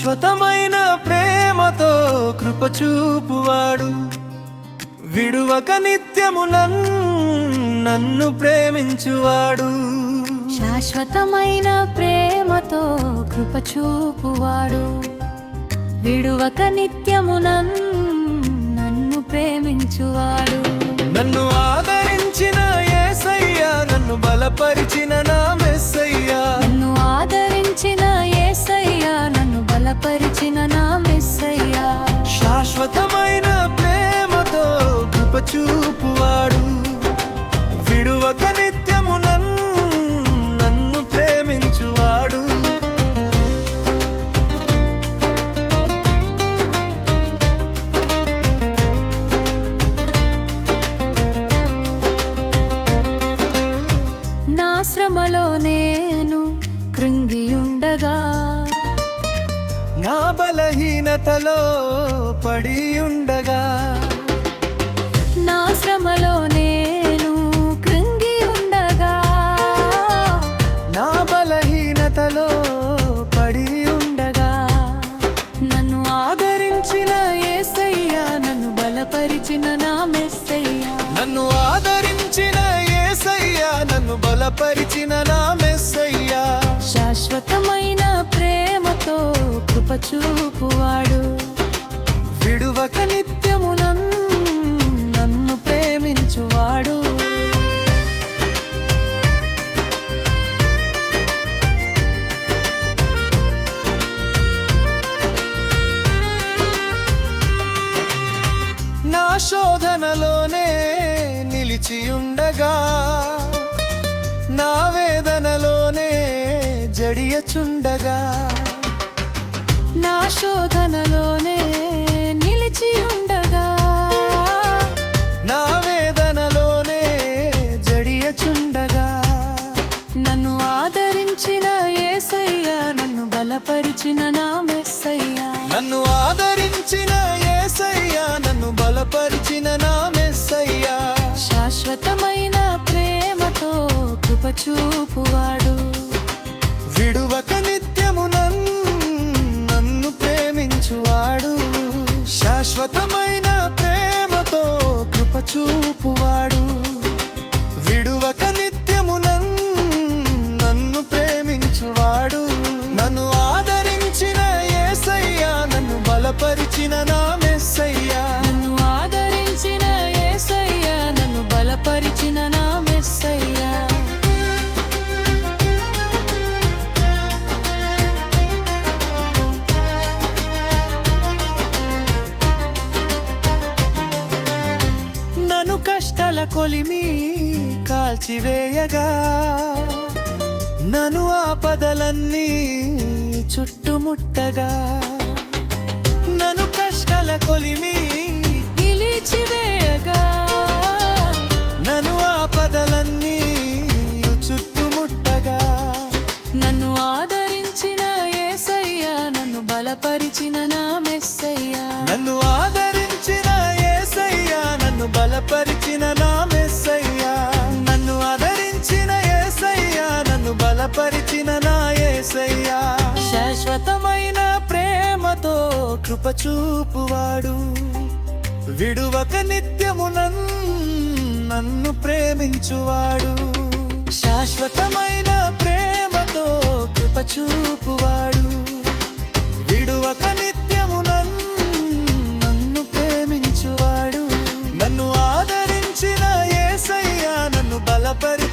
శాశ్వతమైన ప్రేమతో కృప చూపువాడు, విడువక నిత్యము నన్ను ప్రేమించువాడు. శాశ్వతమైన ప్రేమతో కృప చూపువాడు, విడువక నిత్యము నన్ను ప్రేమించువాడు. నన్ను ఆదరించిన యేసయ్యా, నన్ను బలపరిచిన నా మెస్సయ్యా. నన్ను ఆదరించిన యేసయ్యా, నన్ను బలపరిచిన నా మెస్సయ్యా. శాశ్వతమైన ప్రేమతో కృప చూపువాడు, విడువక నిత్యము నన్ను ప్రేమించువాడు. నా శ్రమలో నేను కృంగియుండగా, నా బలహీనతలో పడి ఉండగా, నా శ్రమలో నేను కృంగియుండగా, నా బలహీనతలో పడి ఉండగా, నన్ను ఆదరించిన యేసయ్యా, నన్ను బలపరిచిన నా మెస్సయ్యా. నన్ను ఆదరించిన యేసయ్యా, నన్ను బలపరిచిన నా మెస్సయ్యా. శాశ్వతమైన ప్రేమతో కృప చూపువాడు, విడువక నిత్యము నన్ను ప్రేమించువాడు. నా శోధనలోనే నిలిచియుండగా, నా వేదనలోనే జడియచుండగా, నా శోధనలోనే నిలిచియుండగా, నా వేదనలోనే జడియచుండగా, నన్ను ఆదరించిన యేసయ్యా, నన్ను బలపరిచిన నా మెస్సయ్యా. నన్ను ఆదరించిన యేసయ్యా, నన్ను బలపరిచిన నా మెస్సయ్యా. శాశ్వతమైన ప్రేమతో కృప చూపువాడు, విడువక నిత్యము నన్ను ప్రేమించువాడు. శాశ్వతమైన ప్రేమతో కృప చూపువాడు, విడువక నిత్యము నన్ను ప్రేమించువాడు. నన్ను ఆదరించిన యేసయ్యా, నన్ను బలపరిచిన నా మెస్సయ్యా. నన్ను ఆదరించిన యేసయ్యా, నన్ను బలపరిచిన నా మెస్సయ్యా. నన్ను కష్టాల కొలిమి కాల్చివేయగా, నన్ను ఆపదలన్నీ చుట్టుముట్టగా, నన్ను కష్టాల కొలిమి నిలిచివేయగా, నన్ను ఆపదలన్నీ చుట్టుముట్టగా, నన్ను ఆదరించిన యేసయ్యా, నన్ను బలపరిచిన నా మెస్సయ్యా. నన్ను ఆదరించిన యేసయ్యా, నన్ను బలపరిచిన నా మెస్సయ్యా. నన్ను ఆదరించిన యేసయ్యా, నన్ను బలపరిచిన నా యేసయ్యా. శాశ్వతమైన ప్రేమతో కృప చూపువాడు, విడువక నిత్యము నన్ను ప్రేమించువాడు. శాశ్వతమైన ప్రేమతో కృప చూపువాడు, విడువక నిత్యము నన్ను ప్రేమించువాడు. నన్ను ఆదరించిన యేసయ్యా, నన్ను బలపరి